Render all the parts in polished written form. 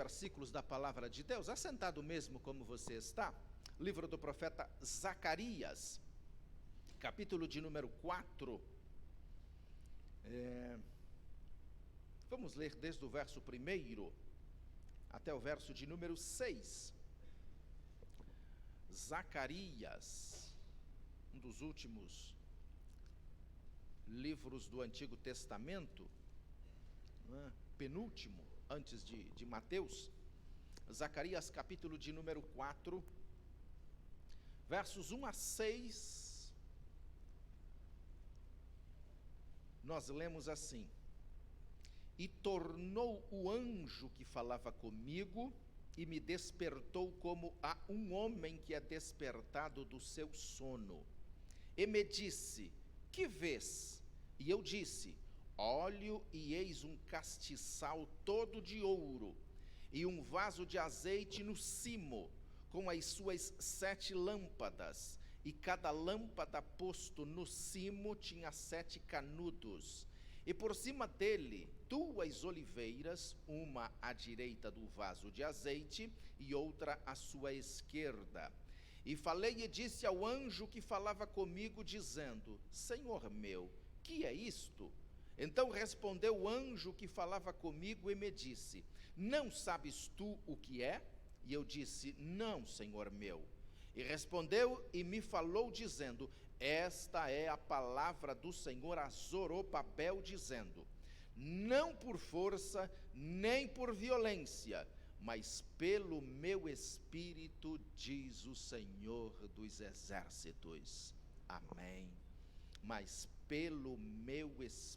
versículos da palavra de Deus, assentado mesmo como você está, livro do profeta Zacarias, capítulo de número 4, vamos ler desde o verso 1 até o verso de número 6. Zacarias, um dos últimos livros do Antigo Testamento, penúltimo, antes de Mateus. Zacarias, capítulo de número 4, versos 1 a 6, nós lemos assim: E tornou o anjo que falava comigo, e me despertou como a um homem que é despertado do seu sono. E me disse: Que vês? E eu disse: Olho, e eis um castiçal todo de ouro, e um vaso de azeite no cimo, com as suas 7 lâmpadas, e cada lâmpada posto no cimo tinha 7 canudos, e por cima dele 2 oliveiras, uma à direita do vaso de azeite, e outra à sua esquerda. E falei e disse ao anjo que falava comigo, dizendo: Senhor meu, que é isto? Então respondeu o anjo que falava comigo e me disse: Não sabes tu o que é? E eu disse: Não, Senhor meu. E respondeu e me falou, dizendo: Esta é a palavra do Senhor a Zorobabel, dizendo: Não por força, nem por violência, mas pelo meu espírito, diz o Senhor dos exércitos. Amém. Mas pelo meu espírito.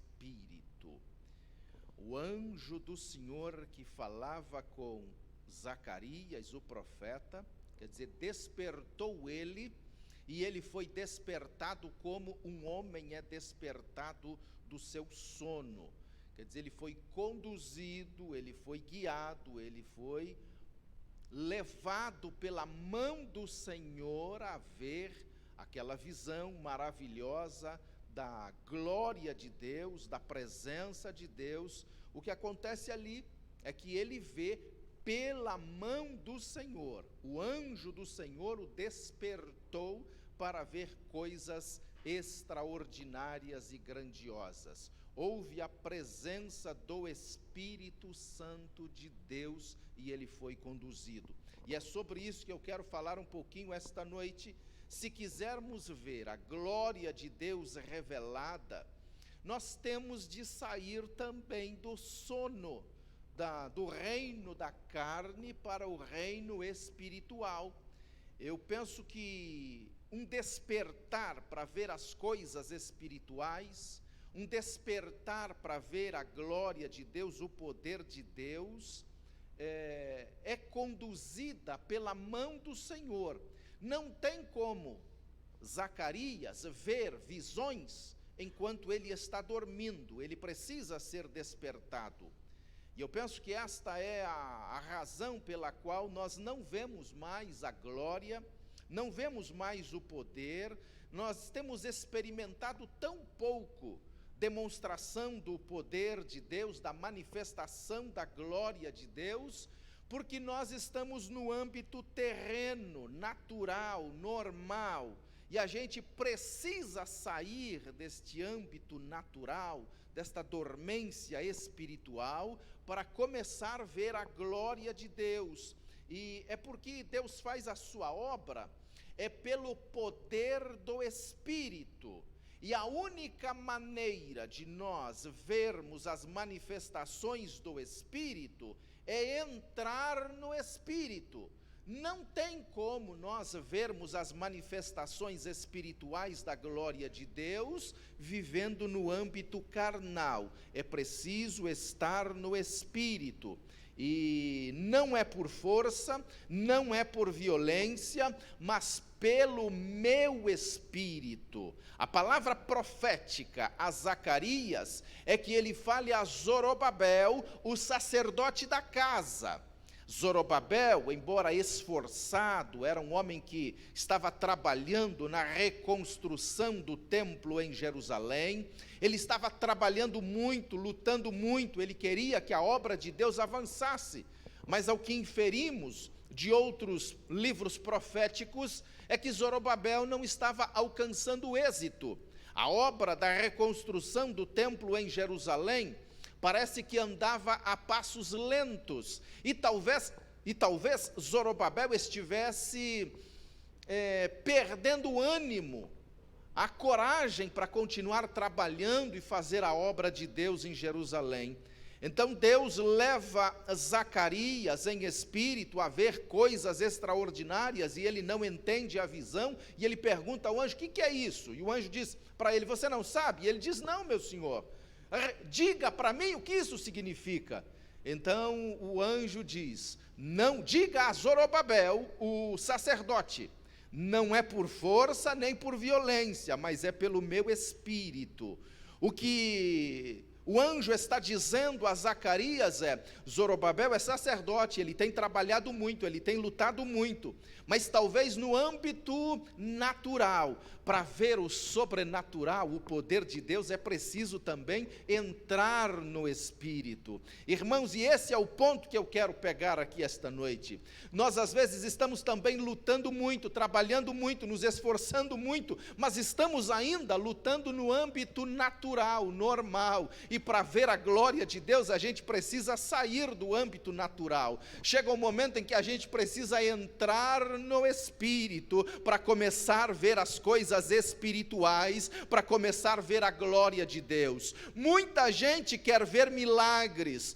O anjo do Senhor que falava com Zacarias, o profeta, quer dizer, despertou ele, e ele foi despertado como um homem é despertado do seu sono. Quer dizer, ele foi conduzido, ele foi guiado, ele foi levado pela mão do Senhor a ver aquela visão maravilhosa da glória de Deus, da presença de Deus. O que acontece ali é que ele vê pela mão do Senhor. O anjo do Senhor o despertou para ver coisas extraordinárias e grandiosas. Houve a presença do Espírito Santo de Deus e ele foi conduzido. E é sobre isso que eu quero falar um pouquinho esta noite. Se quisermos ver a glória de Deus revelada, nós temos de sair também do sono, do reino da carne para o reino espiritual. Eu penso que um despertar para ver as coisas espirituais, um despertar para ver a glória de Deus, o poder de Deus, é conduzida pela mão do Senhor. Não tem como Zacarias ver visões enquanto ele está dormindo, ele precisa ser despertado. E eu penso que esta é a razão pela qual nós não vemos mais a glória, não vemos mais o poder, nós temos experimentado tão pouco demonstração do poder de Deus, da manifestação da glória de Deus, porque nós estamos no âmbito terreno, natural, normal, e a gente precisa sair deste âmbito natural, desta dormência espiritual, para começar a ver a glória de Deus. E é porque Deus faz a sua obra, é pelo poder do Espírito. E a única maneira de nós vermos as manifestações do Espírito é entrar no Espírito. Não tem como nós vermos as manifestações espirituais da glória de Deus vivendo no âmbito carnal. É preciso estar no Espírito. E não é por força, não é por violência, mas pelo meu Espírito. A palavra profética a Zacarias é que ele fale a Zorobabel, o sacerdote da casa. Zorobabel, embora esforçado, era um homem que estava trabalhando na reconstrução do templo em Jerusalém. Ele estava trabalhando muito, lutando muito, ele queria que a obra de Deus avançasse. mas ao que inferimos de outros livros proféticos é que Zorobabel não estava alcançando êxito. A obra da reconstrução do templo em Jerusalém parece que andava a passos lentos, e talvez Zorobabel estivesse perdendo o ânimo, a coragem para continuar trabalhando e fazer a obra de Deus em Jerusalém. Então Deus leva Zacarias em espírito a ver coisas extraordinárias, e ele não entende a visão, e ele pergunta ao anjo: o que é isso? E o anjo diz para ele: você não sabe? E ele diz: não, meu senhor, diga para mim o que isso significa. Então o anjo diz: não, diga a Zorobabel, o sacerdote, não é por força nem por violência, mas é pelo meu espírito. O que o anjo está dizendo a Zacarias Zorobabel é sacerdote, ele tem trabalhado muito, ele tem lutado muito, mas talvez no âmbito natural, para ver o sobrenatural, o poder de Deus, é preciso também entrar no Espírito. Irmãos, e esse é o ponto que eu quero pegar aqui esta noite. Nós às vezes estamos também lutando muito, trabalhando muito, nos esforçando muito, mas estamos ainda lutando no âmbito natural, normal, e para ver a glória de Deus a gente precisa sair do âmbito natural. Chega um momento em que a gente precisa entrar no Espírito para começar a ver as coisas espirituais, para começar a ver a glória de Deus. Muita gente quer ver milagres,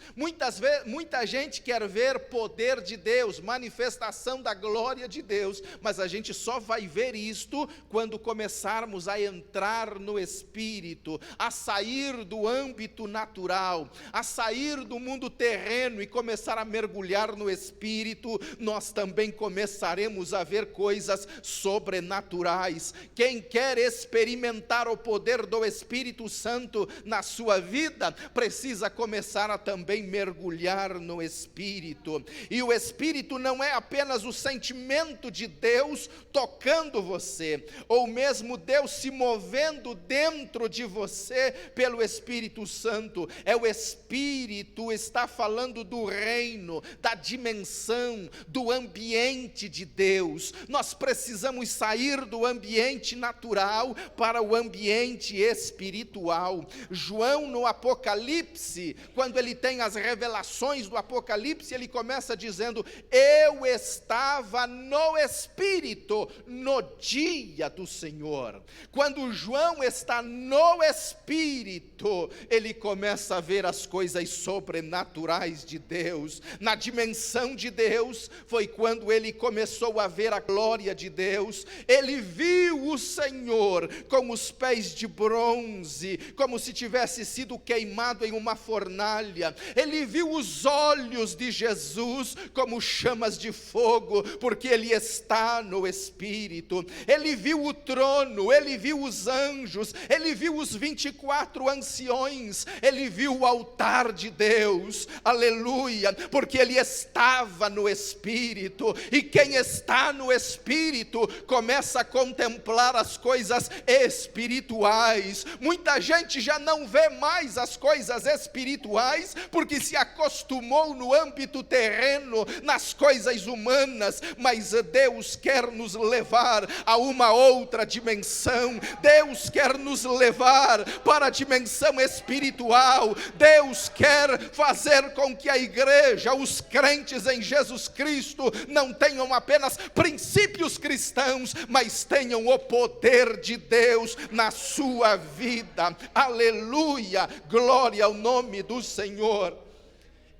muita gente quer ver poder de Deus, manifestação da glória de Deus, mas a gente só vai ver isto quando começarmos a entrar no Espírito, a sair do âmbito natural, a sair do mundo terreno e começar a mergulhar no Espírito. Nós também começaremos a ver coisas sobrenaturais. Quem quer experimentar o poder do Espírito Santo na sua vida, precisa começar a também mergulhar no Espírito. E o Espírito não é apenas o sentimento de Deus tocando você, ou mesmo Deus se movendo dentro de você pelo Espírito Santo. É o Espírito está falando do reino, da dimensão, do ambiente de Deus. Nós precisamos sair do ambiente natural para o ambiente espiritual. João, no Apocalipse, quando ele tem as revelações do Apocalipse, ele começa dizendo: eu estava no Espírito no dia do Senhor. Quando João está no Espírito, ele começa a ver as coisas sobrenaturais de Deus. Na dimensão de Deus, foi quando ele começou a ver a glória de Deus. Ele viu o Senhor com os pés de bronze, como se tivesse sido queimado em uma fornalha. Ele viu os olhos de Jesus como chamas de fogo, porque ele está no Espírito. Ele viu o trono, ele viu os anjos, ele viu os 24 anciões, ele viu o altar de Deus, aleluia, porque ele estava no Espírito. E quem está no Espírito começa a contemplar as coisas espirituais. Muita gente já não vê mais as coisas espirituais, porque se acostumou no âmbito terreno, nas coisas humanas, mas Deus quer nos levar a uma outra dimensão. Deus quer nos levar para a dimensão espiritual. Deus quer fazer com que a igreja, os crentes em Jesus Cristo, não tenham apenas princípios cristãos, mas tenham o poder de Deus na sua vida. Aleluia, glória ao nome do Senhor.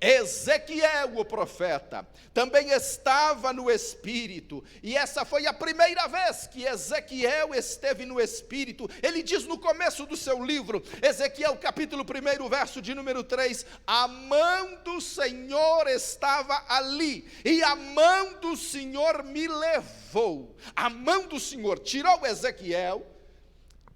Ezequiel, o profeta, também estava no Espírito, e essa foi a primeira vez que Ezequiel esteve no Espírito. Ele diz no começo do seu livro, Ezequiel capítulo 1, verso de número 3, a mão do Senhor estava ali, e a mão do Senhor me levou. A mão do Senhor tirou Ezequiel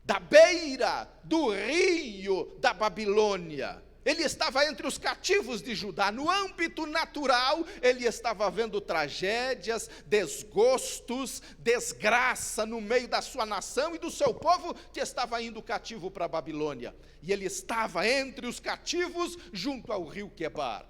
da beira do rio da Babilônia. Ele estava entre os cativos de Judá. No âmbito natural, ele estava vendo tragédias, desgostos, desgraça no meio da sua nação e do seu povo que estava indo cativo para a Babilônia. E ele estava entre os cativos junto ao rio Quebar.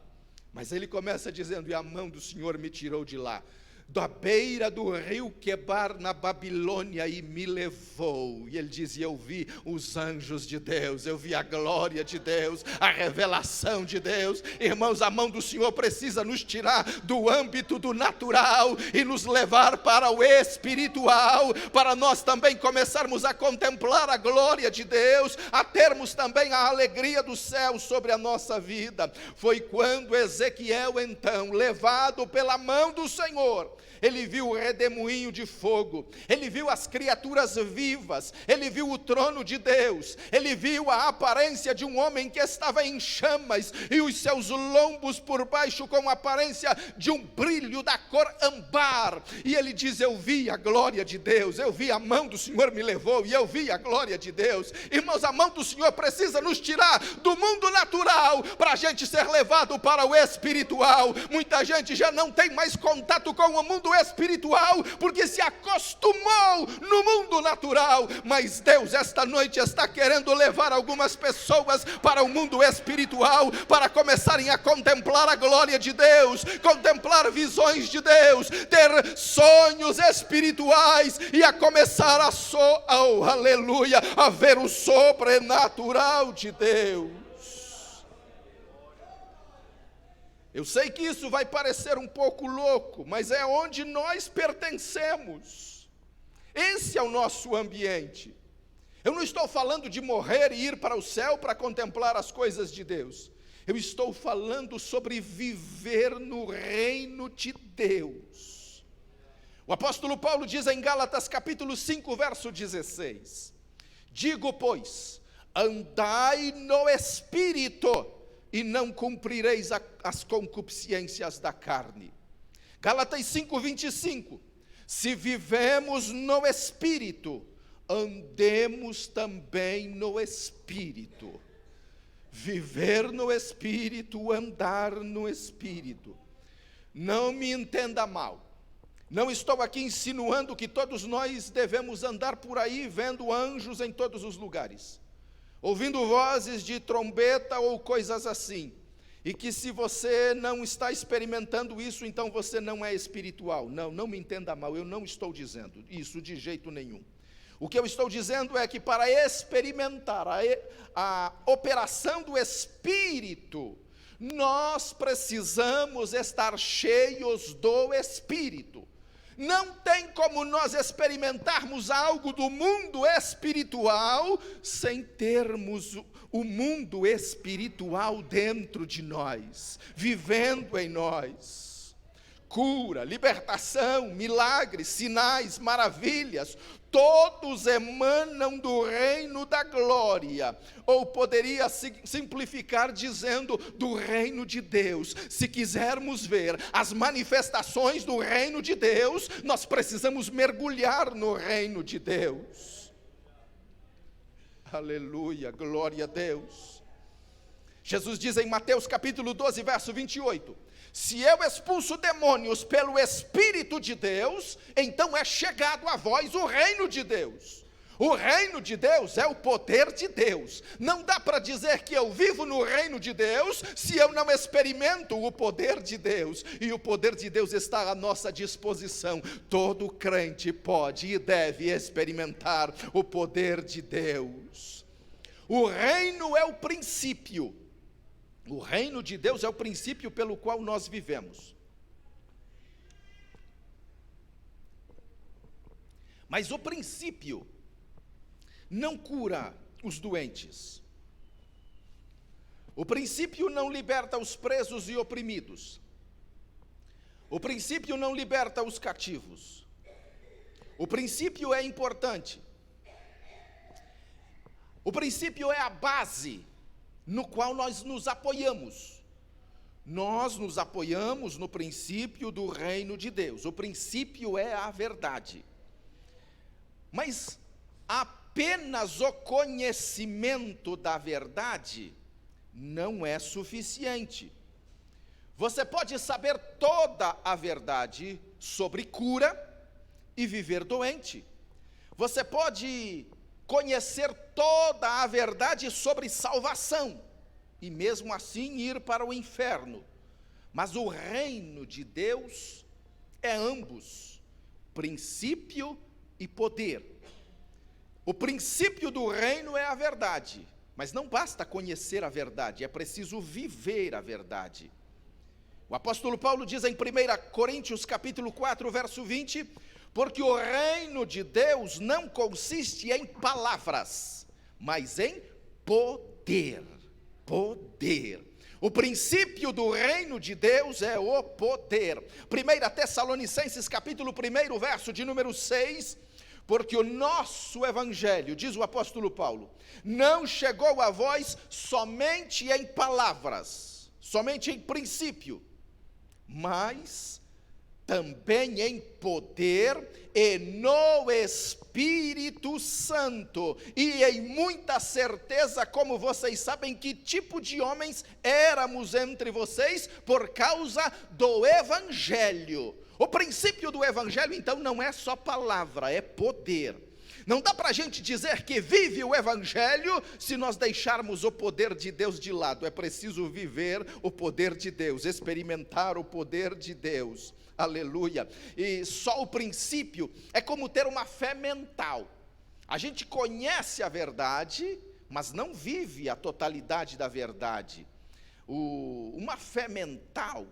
Mas ele começa dizendo: e a mão do Senhor me tirou de lá, da beira do rio Quebar, na Babilônia, e me levou. E ele diz: e eu vi os anjos de Deus, eu vi a glória de Deus, a revelação de Deus. Irmãos, a mão do Senhor precisa nos tirar do âmbito do natural e nos levar para o espiritual, para nós também começarmos a contemplar a glória de Deus, a termos também a alegria do céu sobre a nossa vida. Foi quando Ezequiel, então, levado pela mão do Senhor, ele viu o redemoinho de fogo, ele viu as criaturas vivas, ele viu o trono de Deus, ele viu a aparência de um homem que estava em chamas, e os seus lombos por baixo com a aparência de um brilho da cor âmbar. E ele diz: eu vi a glória de Deus, eu vi a mão do Senhor me levou, e eu vi a glória de Deus. Irmãos, a mão do Senhor precisa nos tirar do mundo natural, para a gente ser levado para o espiritual. Muita gente já não tem mais contato com o mundo espiritual, porque se acostumou no mundo natural. Mas Deus esta noite está querendo levar algumas pessoas para o mundo espiritual, para começarem a contemplar a glória de Deus, contemplar visões de Deus, ter sonhos espirituais, e a começar aleluia, a ver o sobrenatural de Deus. Eu sei que isso vai parecer um pouco louco, mas é onde nós pertencemos. Esse é o nosso ambiente. Eu não estou falando de morrer e ir para o céu para contemplar as coisas de Deus. Eu estou falando sobre viver no reino de Deus. O apóstolo Paulo diz em Gálatas capítulo 5, verso 16: digo, pois, andai no Espírito, e não cumprireis as concupiscências da carne. Gálatas 5, 25. Se vivemos no Espírito, andemos também no Espírito. Viver no Espírito, andar no Espírito. Não me entenda mal. Não estou aqui insinuando que todos nós devemos andar por aí vendo anjos em todos os lugares, ouvindo vozes de trombeta ou coisas assim, e que se você não está experimentando isso, então você não é espiritual. Não me entenda mal, eu não estou dizendo isso de jeito nenhum. O que eu estou dizendo é que para experimentar a operação do Espírito, nós precisamos estar cheios do Espírito. Não tem como nós experimentarmos algo do mundo espiritual sem termos o mundo espiritual dentro de nós, vivendo em nós. Cura, libertação, milagres, sinais, maravilhas, todos emanam do reino da glória, ou poderia simplificar dizendo do reino de Deus. Se quisermos ver as manifestações do reino de Deus, nós precisamos mergulhar no reino de Deus. Aleluia, glória a Deus. Jesus diz em Mateus capítulo 12, verso 28, se eu expulso demônios pelo Espírito de Deus, então é chegado a vós o reino de Deus. O reino de Deus é o poder de Deus. Não dá para dizer que eu vivo no reino de Deus se eu não experimento o poder de Deus. E o poder de Deus está à nossa disposição. Todo crente pode e deve experimentar o poder de Deus. O reino é o princípio. O reino de Deus é o princípio pelo qual nós vivemos. Mas o princípio não cura os doentes. O princípio não liberta os presos e oprimidos. O princípio não liberta os cativos. O princípio é importante. O princípio é a base no qual nós nos apoiamos. Nós nos apoiamos no princípio do reino de Deus. O princípio é a verdade. Mas apenas o conhecimento da verdade não é suficiente. Você pode saber toda a verdade sobre cura e viver doente. Você pode conhecer toda a verdade sobre salvação e mesmo assim ir para o inferno. Mas o reino de Deus é ambos, princípio e poder. O princípio do reino é a verdade, mas não basta conhecer a verdade, é preciso viver a verdade. O apóstolo Paulo diz em 1 Coríntios capítulo 4, verso 20, porque o reino de Deus não consiste em palavras, mas em poder. Poder. O princípio do reino de Deus é o poder. 1 Tessalonicenses capítulo 1, verso de número 6, porque o nosso evangelho, diz o apóstolo Paulo, não chegou a vós somente em palavras, somente em princípio, mas também em poder e no Espírito Santo, e em muita certeza, como vocês sabem que tipo de homens éramos entre vocês por causa do Evangelho. O princípio do Evangelho, então, não é só palavra, é poder. Não dá para a gente dizer que vive o Evangelho se nós deixarmos o poder de Deus de lado. É preciso viver o poder de Deus, experimentar o poder de Deus. Aleluia. E só o princípio é como ter uma fé mental. A gente conhece a verdade, mas não vive a totalidade da verdade. Uma fé mental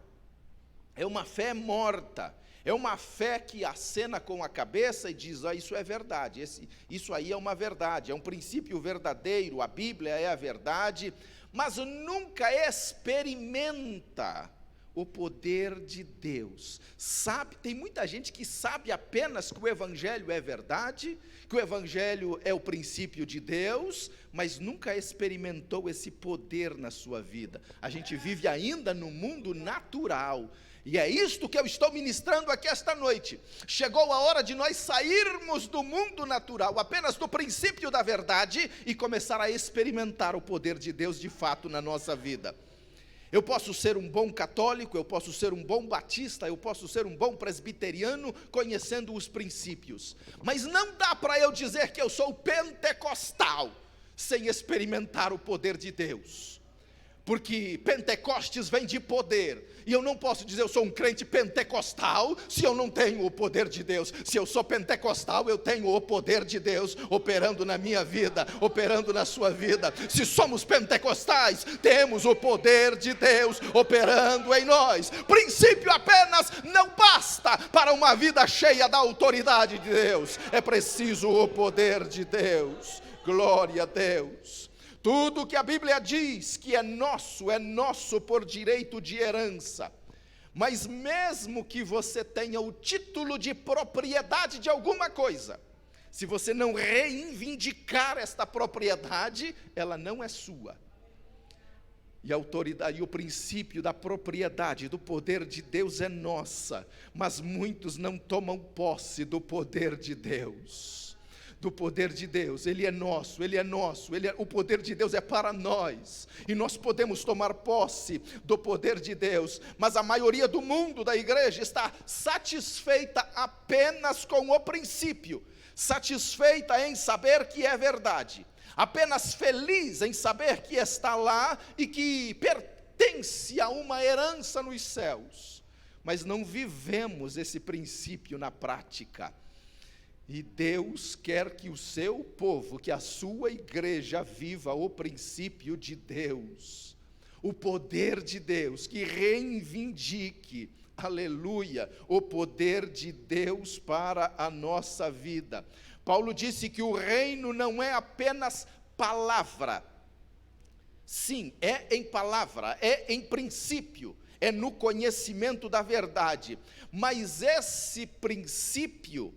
é uma fé morta. É uma fé que acena com a cabeça e diz, isso é verdade, isso aí é uma verdade, é um princípio verdadeiro, a Bíblia é a verdade, mas nunca experimenta o poder de Deus. Sabe, tem muita gente que sabe apenas que o Evangelho é verdade, que o Evangelho é o princípio de Deus, mas nunca experimentou esse poder na sua vida. A gente vive ainda no mundo natural. E é isto que eu estou ministrando aqui esta noite. Chegou a hora de nós sairmos do mundo natural, apenas do princípio da verdade, e começar a experimentar o poder de Deus de fato na nossa vida. Eu posso ser um bom católico, eu posso ser um bom batista, eu posso ser um bom presbiteriano, conhecendo os princípios. Mas não dá para eu dizer que eu sou pentecostal, sem experimentar o poder de Deus. Porque Pentecostes vem de poder, e eu não posso dizer eu sou um crente pentecostal, se eu não tenho o poder de Deus. Se eu sou pentecostal, eu tenho o poder de Deus operando na minha vida, operando na sua vida. Se somos pentecostais, temos o poder de Deus operando em nós. Princípio apenas não basta para uma vida cheia da autoridade de Deus, é preciso o poder de Deus. Glória a Deus. Tudo que a Bíblia diz que é nosso por direito de herança. Mas mesmo que você tenha o título de propriedade de alguma coisa, se você não reivindicar esta propriedade, ela não é sua. E a autoridade, e o princípio da propriedade, do poder de Deus é nossa, mas muitos não tomam posse do poder de Deus. Do poder de Deus, ele é nosso, o poder de Deus é para nós, e nós podemos tomar posse do poder de Deus, mas a maioria do mundo da igreja está satisfeita apenas com o princípio, satisfeita em saber que é verdade, apenas feliz em saber que está lá e que pertence a uma herança nos céus, mas não vivemos esse princípio na prática. E Deus quer que o seu povo, que a sua igreja viva o princípio de Deus, o poder de Deus, que reivindique, aleluia, o poder de Deus para a nossa vida. Paulo disse que o reino não é apenas palavra. Sim, é em palavra, é em princípio, é no conhecimento da verdade, mas esse princípio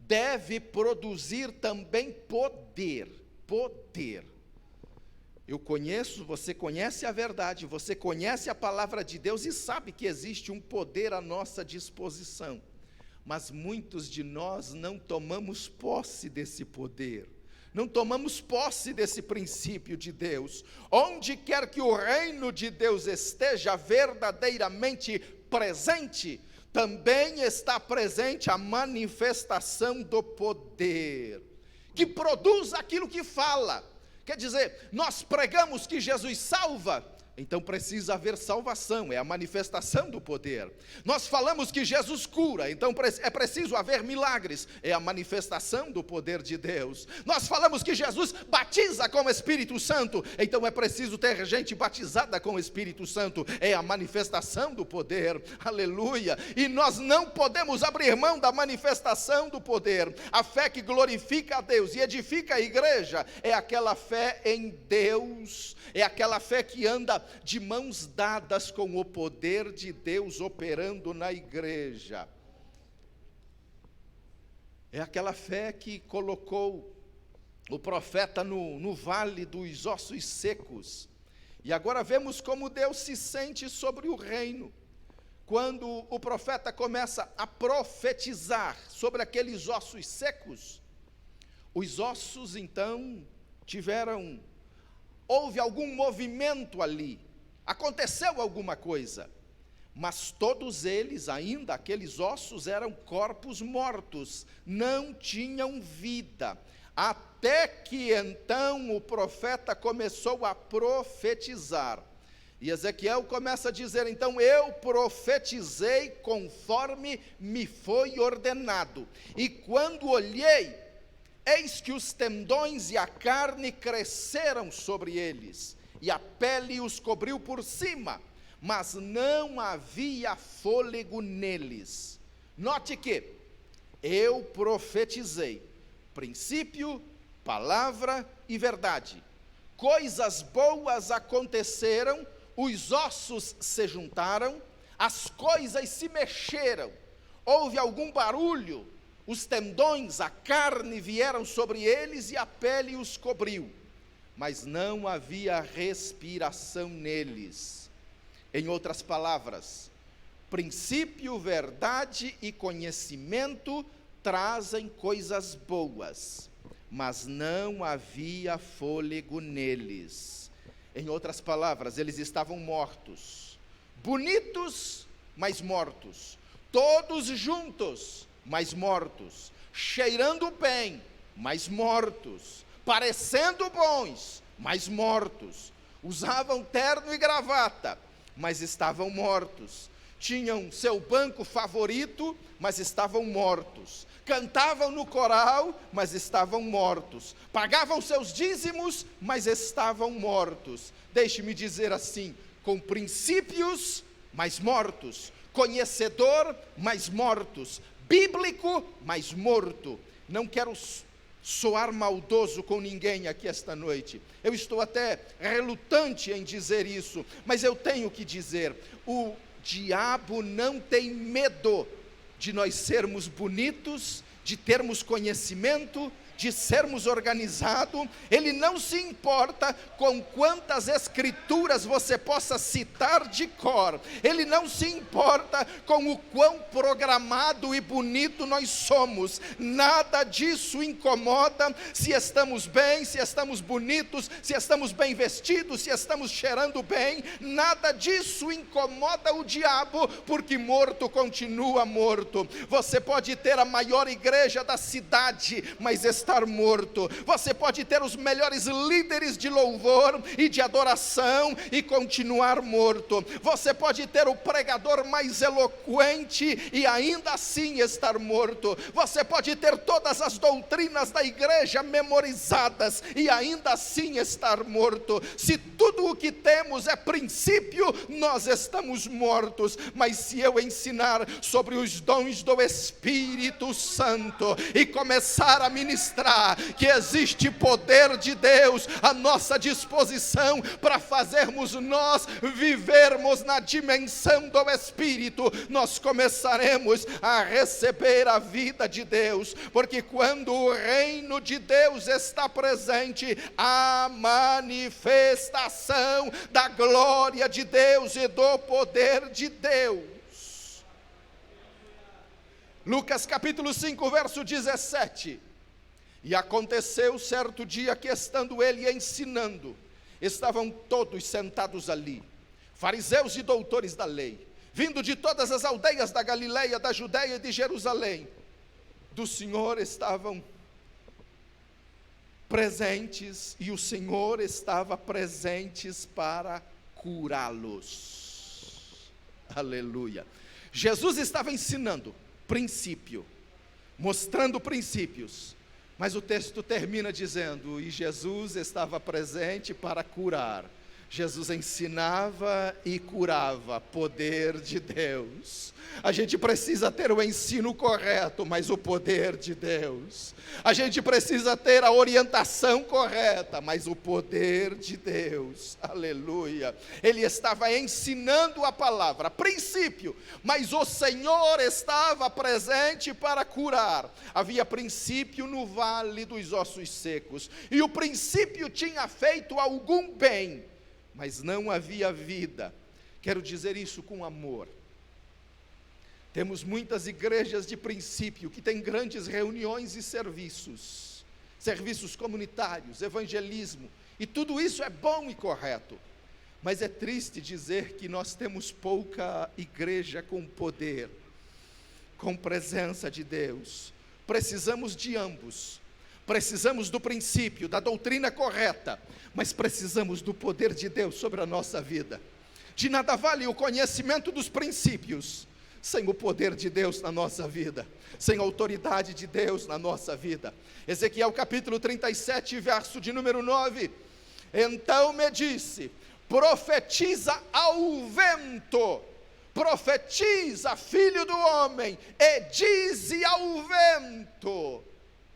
deve produzir também poder. Você conhece a verdade, você conhece a palavra de Deus e sabe que existe um poder à nossa disposição. Mas muitos de nós não tomamos posse desse poder, não tomamos posse desse princípio de Deus. Onde quer que o reino de Deus esteja verdadeiramente presente, também está presente a manifestação do poder, que produz aquilo que fala. Quer dizer, nós pregamos que Jesus salva, então precisa haver salvação, é a manifestação do poder. Nós falamos que Jesus cura, então é preciso haver milagres, é a manifestação do poder de Deus. Nós falamos que Jesus batiza com o Espírito Santo, então é preciso ter gente batizada com o Espírito Santo, é a manifestação do poder, aleluia. E nós não podemos abrir mão da manifestação do poder. A fé que glorifica a Deus e edifica a igreja é aquela fé em Deus, é aquela fé que anda de mãos dadas com o poder de Deus operando na igreja. É aquela fé que colocou o profeta no vale dos ossos secos. E agora vemos como Deus se sente sobre o reino. Quando o profeta começa a profetizar sobre aqueles ossos secos, os ossos então houve algum movimento ali, aconteceu alguma coisa, mas todos eles, ainda aqueles ossos, eram corpos mortos, não tinham vida, até que então o profeta começou a profetizar, e Ezequiel começa a dizer, então, eu profetizei conforme me foi ordenado, e quando olhei, eis que os tendões e a carne cresceram sobre eles, e a pele os cobriu por cima, mas não havia fôlego neles. Note que eu profetizei, princípio, palavra e verdade. Coisas boas aconteceram, os ossos se juntaram, as coisas se mexeram, houve algum barulho, os tendões, a carne vieram sobre eles e a pele os cobriu, mas não havia respiração neles. Em outras palavras, princípio, verdade e conhecimento trazem coisas boas, mas não havia fôlego neles. Em outras palavras, eles estavam mortos, bonitos, mas mortos, todos juntos, mas mortos, cheirando bem, mas mortos, parecendo bons, mas mortos, usavam terno e gravata, mas estavam mortos, tinham seu banco favorito, mas estavam mortos, cantavam no coral, mas estavam mortos, pagavam seus dízimos, mas estavam mortos. Deixe-me dizer assim, com princípios, mas mortos, conhecedor, mas mortos, bíblico, mas morto. Não quero soar maldoso com ninguém aqui esta noite, eu estou até relutante em dizer isso, mas eu tenho que dizer, o diabo não tem medo de nós sermos bonitos, de termos conhecimento, de sermos organizados. Ele não se importa com quantas escrituras você possa citar de cor, ele não se importa com o quão programado e bonito nós somos, nada disso incomoda, se estamos bem, se estamos bonitos, se estamos bem vestidos, se estamos cheirando bem, nada disso incomoda o diabo, porque morto continua morto. Você pode ter a maior igreja da cidade, mas estar morto. Você pode ter os melhores líderes de louvor e de adoração e continuar morto. Você pode ter o pregador mais eloquente e ainda assim estar morto. Você pode ter todas as doutrinas da igreja memorizadas e ainda assim estar morto. Se tudo o que temos é princípio, nós estamos mortos. Mas se eu ensinar sobre os dons do Espírito Santo e começar a ministrar que existe poder de Deus à nossa disposição para fazermos nós vivermos na dimensão do Espírito, nós começaremos a receber a vida de Deus, porque quando o reino de Deus está presente, a manifestação da glória de Deus e do poder de Deus. Lucas capítulo 5, verso 17. E aconteceu certo dia que, estando ele ensinando, estavam todos sentados ali, fariseus e doutores da lei, vindo de todas as aldeias da Galileia, da Judeia e de Jerusalém, do Senhor estavam presentes, e o Senhor estava presentes para curá-los. Aleluia. Jesus estava ensinando princípio, mostrando princípios, mas o texto termina dizendo: e Jesus estava presente para curar. Jesus ensinava e curava, poder de Deus. A gente precisa ter o ensino correto, mas o poder de Deus. A gente precisa ter a orientação correta, mas o poder de Deus. Aleluia. Ele estava ensinando a palavra, princípio, mas o Senhor estava presente para curar. Havia princípio no vale dos ossos secos, e o princípio tinha feito algum bem, mas não havia vida. Quero dizer isso com amor. Temos muitas igrejas de princípio que têm grandes reuniões e serviços comunitários, evangelismo, e tudo isso é bom e correto, mas é triste dizer que nós temos pouca igreja com poder, com presença de Deus. Precisamos de ambos. Precisamos do princípio, da doutrina correta, mas precisamos do poder de Deus sobre a nossa vida. De nada vale o conhecimento dos princípios sem o poder de Deus na nossa vida, sem a autoridade de Deus na nossa vida. Ezequiel capítulo 37, verso de número 9. Então me disse: profetiza ao vento, profetiza, filho do homem, e dize ao vento,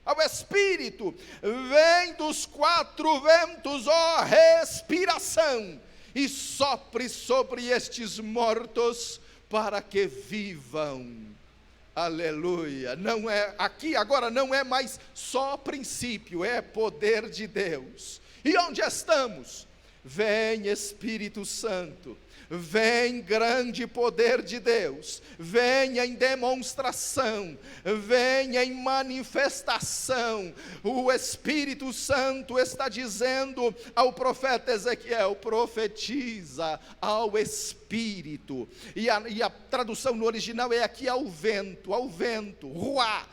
ao Espírito: vem dos quatro ventos, ó respiração, e sopre sobre estes mortos para que vivam. Aleluia. Não é aqui agora, não é mais só princípio, é poder de Deus. E onde estamos? Vem Espírito Santo, vem grande poder de Deus, vem em demonstração, vem em manifestação. O Espírito Santo está dizendo ao profeta Ezequiel: profetiza ao Espírito. E a tradução no original é aqui ao vento, ruá,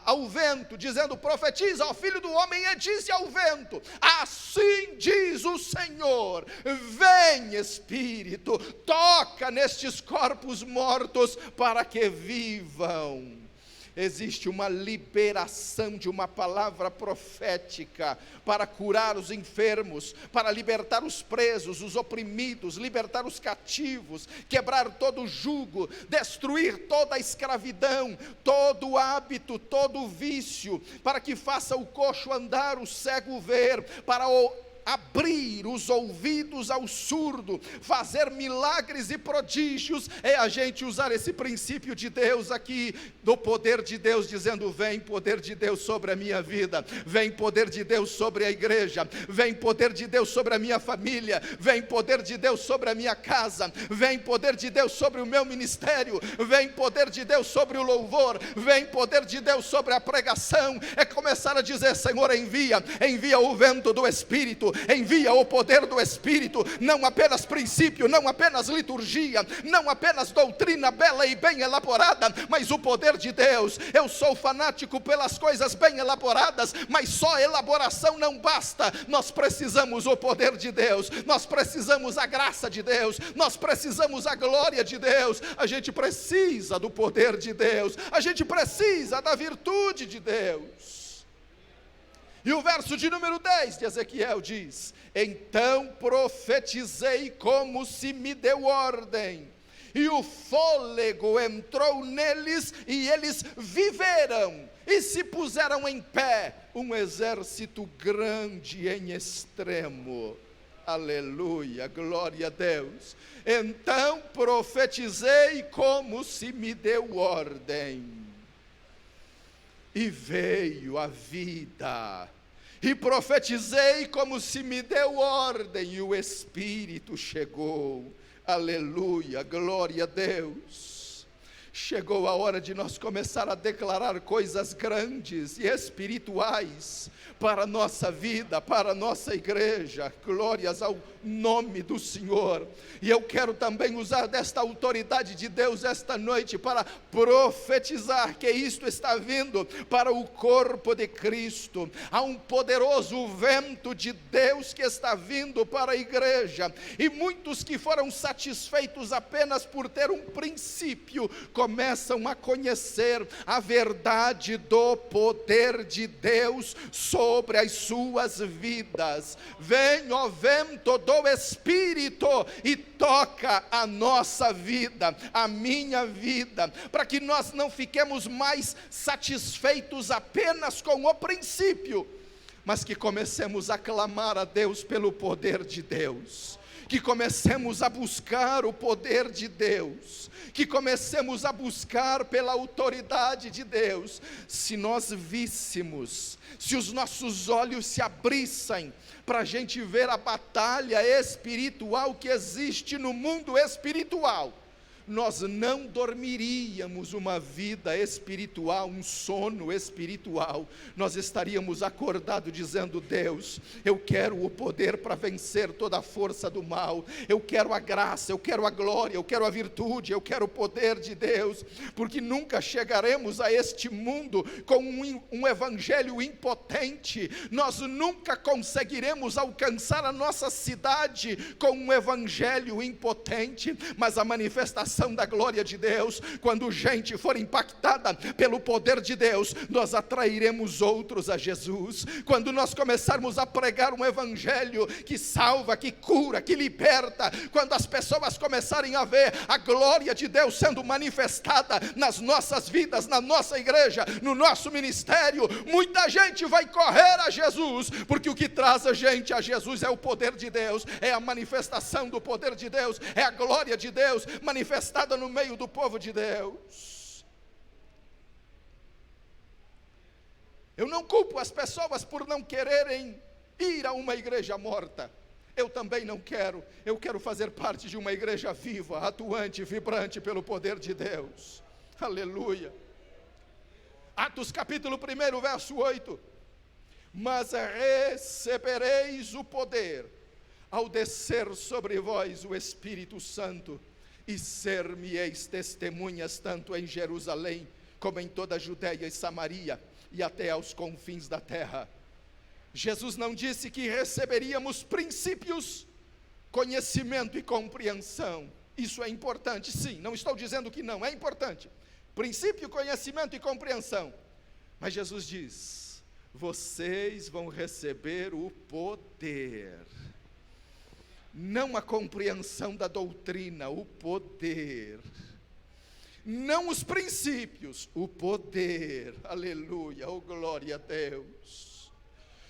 ao vento, dizendo: profetiza ao filho do homem e disse ao vento: assim diz o Senhor, vem Espírito, toca nestes corpos mortos para que vivam. Existe uma liberação de uma palavra profética para curar os enfermos, para libertar os presos, os oprimidos, libertar os cativos, quebrar todo o jugo, destruir toda a escravidão, todo o hábito, todo o vício, para que faça o coxo andar, o cego ver, para abrir os ouvidos ao surdo, fazer milagres e prodígios. É a gente usar esse princípio de Deus aqui, do poder de Deus, dizendo: vem poder de Deus sobre a minha vida, vem poder de Deus sobre a igreja, vem poder de Deus sobre a minha família, vem poder de Deus sobre a minha casa, vem poder de Deus sobre o meu ministério, vem poder de Deus sobre o louvor, vem poder de Deus sobre a pregação. É começar a dizer: Senhor, envia o vento do Espírito, envia o poder do Espírito, não apenas princípio, não apenas liturgia, não apenas doutrina bela e bem elaborada, mas o poder de Deus. Eu sou fanático pelas coisas bem elaboradas, mas só elaboração não basta. Nós precisamos o poder de Deus, nós precisamos a graça de Deus, nós precisamos a glória de Deus. A gente precisa do poder de Deus, a gente precisa da virtude de Deus. E o verso de número 10 de Ezequiel diz: então profetizei como se me deu ordem, e o fôlego entrou neles, e eles viveram, e se puseram em pé, um exército grande em extremo. Aleluia, glória a Deus. Então profetizei como se me deu ordem, e veio a vida. E profetizei como se me deu ordem, e o Espírito chegou. Aleluia, glória a Deus. Chegou a hora de nós começar a declarar coisas grandes e espirituais para a nossa vida, para a nossa igreja. Glórias ao nome do Senhor. E eu quero também usar desta autoridade de Deus esta noite para profetizar que isto está vindo para o corpo de Cristo. Há um poderoso vento de Deus que está vindo para a igreja, e muitos que foram satisfeitos apenas por ter um princípio começam a conhecer a verdade do poder de Deus sobre as suas vidas. Vem, ó vento do Espírito, e toca a nossa vida, a minha vida, para que nós não fiquemos mais satisfeitos apenas com o princípio, mas que comecemos a clamar a Deus pelo poder de Deus, que comecemos a buscar o poder de Deus, que comecemos a buscar pela autoridade de Deus. Se nós víssemos, se os nossos olhos se abrissem para a gente ver a batalha espiritual que existe no mundo espiritual, nós não dormiríamos uma vida espiritual, um sono espiritual. Nós estaríamos acordados dizendo: Deus, eu quero o poder para vencer toda a força do mal, eu quero a graça, eu quero a glória, eu quero a virtude, eu quero o poder de Deus, porque nunca chegaremos a este mundo com um evangelho impotente. Nós nunca conseguiremos alcançar a nossa cidade com um evangelho impotente, mas a manifestação da glória de Deus, quando gente for impactada pelo poder de Deus, nós atrairemos outros a Jesus. Quando nós começarmos a pregar um evangelho que salva, que cura, que liberta, quando as pessoas começarem a ver a glória de Deus sendo manifestada nas nossas vidas, na nossa igreja, no nosso ministério, muita gente vai correr a Jesus, porque o que traz a gente a Jesus é o poder de Deus, é a manifestação do poder de Deus, é a glória de Deus manifestada no meio do povo de Deus. Eu não culpo as pessoas por não quererem ir a uma igreja morta. Eu também não quero. Eu quero fazer parte de uma igreja viva, atuante, vibrante pelo poder de Deus. Aleluia. Atos capítulo 1, verso 8. Mas recebereis o poder ao descer sobre vós o Espírito Santo, e ser-me-eis testemunhas tanto em Jerusalém, como em toda a Judeia e Samaria, e até aos confins da terra. Jesus não disse que receberíamos princípios, conhecimento e compreensão. Isso é importante, sim, não estou dizendo que não, é importante. Princípio, conhecimento e compreensão. Mas Jesus diz: vocês vão receber o poder. Não a compreensão da doutrina, o poder. Não os princípios, o poder. Aleluia, oh glória a Deus.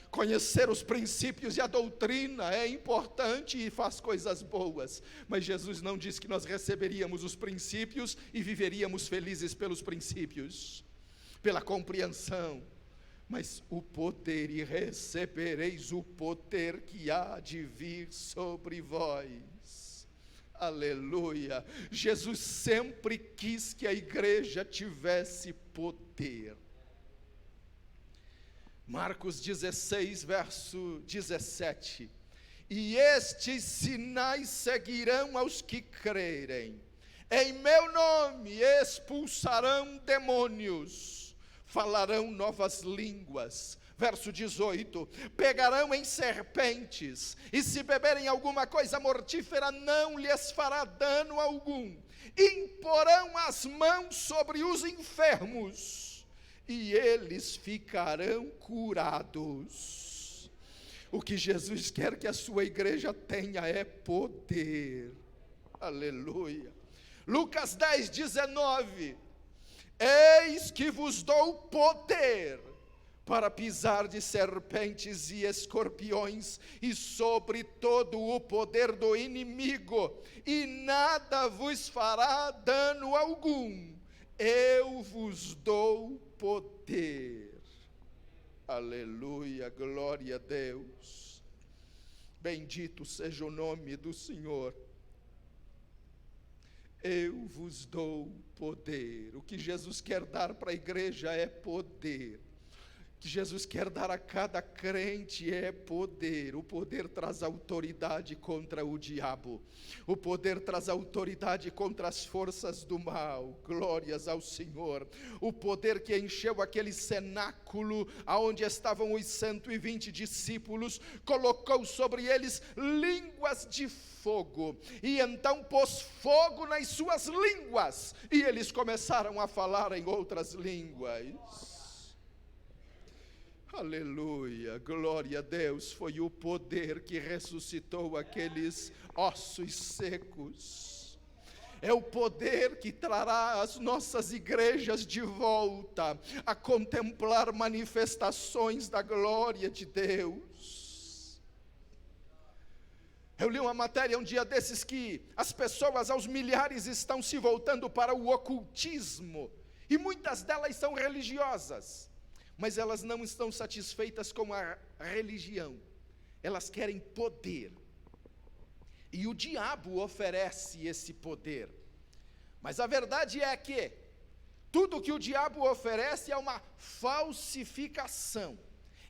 Conhecer os princípios e a doutrina é importante e faz coisas boas, mas Jesus não disse que nós receberíamos os princípios e viveríamos felizes pelos princípios, pela compreensão. Mas o poder, e recebereis o poder que há de vir sobre vós. Aleluia. Jesus sempre quis que a igreja tivesse poder. Marcos 16, verso 17. E estes sinais seguirão aos que crerem. Em meu nome expulsarão demônios, falarão novas línguas. Verso 18, pegarão em serpentes, e se beberem alguma coisa mortífera, não lhes fará dano algum. Imporão as mãos sobre os enfermos, e eles ficarão curados. O que Jesus quer que a sua igreja tenha é poder. Aleluia. Lucas 10, 19. Eis que vos dou poder para pisar de serpentes e escorpiões, e sobre todo o poder do inimigo, e nada vos fará dano algum. Eu vos dou poder. Aleluia, glória a Deus. Bendito seja o nome do Senhor. Eu vos dou poder. O que Jesus quer dar para a igreja é poder. O que Jesus quer dar a cada crente é poder. O poder traz autoridade contra o diabo. O poder traz autoridade contra as forças do mal. Glórias ao Senhor. O poder que encheu aquele cenáculo aonde estavam os 120 discípulos, colocou sobre eles línguas de fogo, e então pôs fogo nas suas línguas, e eles começaram a falar em outras línguas. Aleluia, glória a Deus. Foi o poder que ressuscitou aqueles ossos secos. É o poder que trará as nossas igrejas de volta a contemplar manifestações da glória de Deus. Eu li uma matéria um dia desses que as pessoas aos milhares estão se voltando para o ocultismo, e muitas delas são religiosas, mas elas não estão satisfeitas com a religião, elas querem poder, e o diabo oferece esse poder. Mas a verdade é que tudo que o diabo oferece é uma falsificação,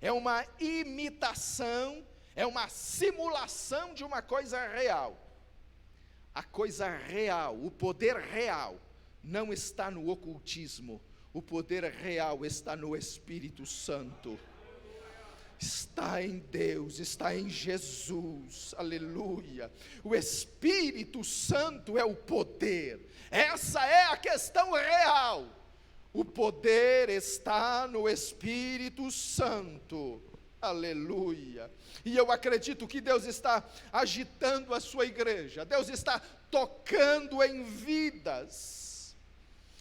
é uma imitação, é uma simulação de uma coisa real. A coisa real, o poder real, não está no ocultismo. O poder real está no Espírito Santo. Está em Deus, está em Jesus. Aleluia. O Espírito Santo é o poder. Essa é a questão real. O poder está no Espírito Santo. Aleluia. E eu acredito que Deus está agitando a sua igreja. Deus está tocando em vidas,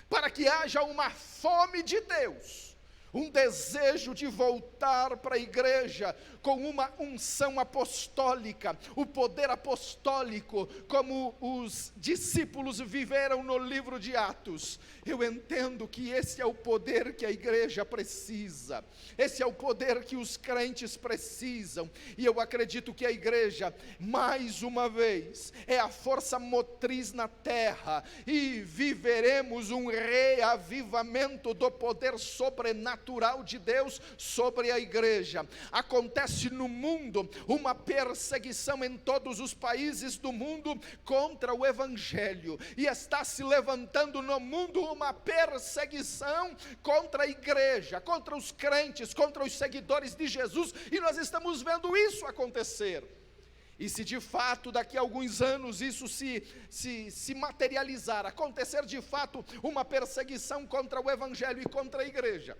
para que haja uma fome de Deus, um desejo de voltar para a igreja com uma unção apostólica, o poder apostólico, como os discípulos viveram no livro de Atos. Eu entendo que esse é o poder que a igreja precisa, esse é o poder que os crentes precisam, e eu acredito que a igreja, mais uma vez, é a força motriz na terra, e viveremos um reavivamento do poder sobrenatural de Deus sobre a igreja. Acontece no mundo uma perseguição em todos os países do mundo contra o Evangelho, e está se levantando no mundo uma perseguição contra a igreja, contra os crentes, contra os seguidores de Jesus, e nós estamos vendo isso acontecer. E se de fato daqui a alguns anos isso se materializar, acontecer de fato uma perseguição contra o Evangelho e contra a igreja,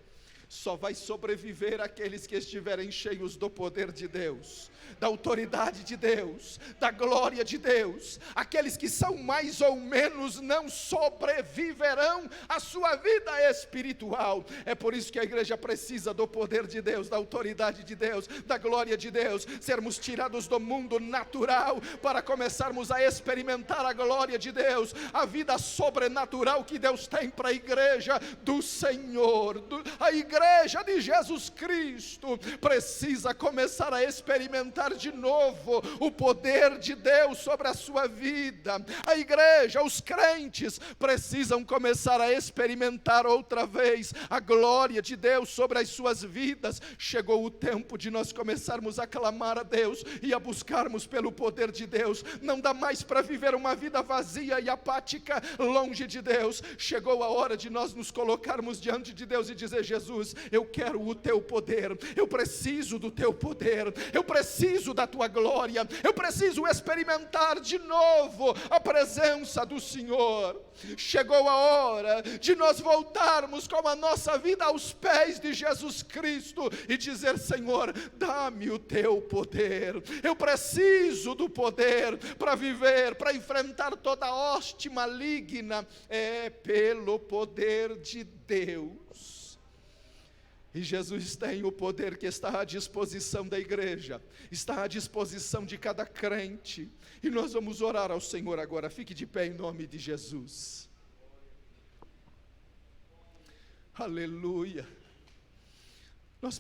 só vai sobreviver aqueles que estiverem cheios do poder de Deus, da autoridade de Deus, da glória de Deus. Aqueles que são mais ou menos não sobreviverão à sua vida espiritual. É por isso que a igreja precisa do poder de Deus, da autoridade de Deus, da glória de Deus, sermos tirados do mundo natural para começarmos a experimentar a glória de Deus, a vida sobrenatural que Deus tem para a igreja do Senhor. A igreja de Jesus Cristo precisa começar a experimentar de novo o poder de Deus sobre a sua vida. A igreja, os crentes precisam começar a experimentar outra vez a glória de Deus sobre as suas vidas. Chegou o tempo de nós começarmos a clamar a Deus e a buscarmos pelo poder de Deus. Não dá mais para viver uma vida vazia e apática longe de Deus. Chegou a hora de nós nos colocarmos diante de Deus e dizer: Jesus, eu quero o teu poder, eu preciso do teu poder, eu preciso da tua glória, eu preciso experimentar de novo a presença do Senhor. Chegou a hora de nós voltarmos com a nossa vida aos pés de Jesus Cristo e dizer: Senhor, dá-me o teu poder, eu preciso do poder para viver, para enfrentar toda hoste maligna. É pelo poder de Deus. E Jesus tem o poder que está à disposição da igreja, está à disposição de cada crente. E nós vamos orar ao Senhor agora. Fique de pé em nome de Jesus. Aleluia. Nós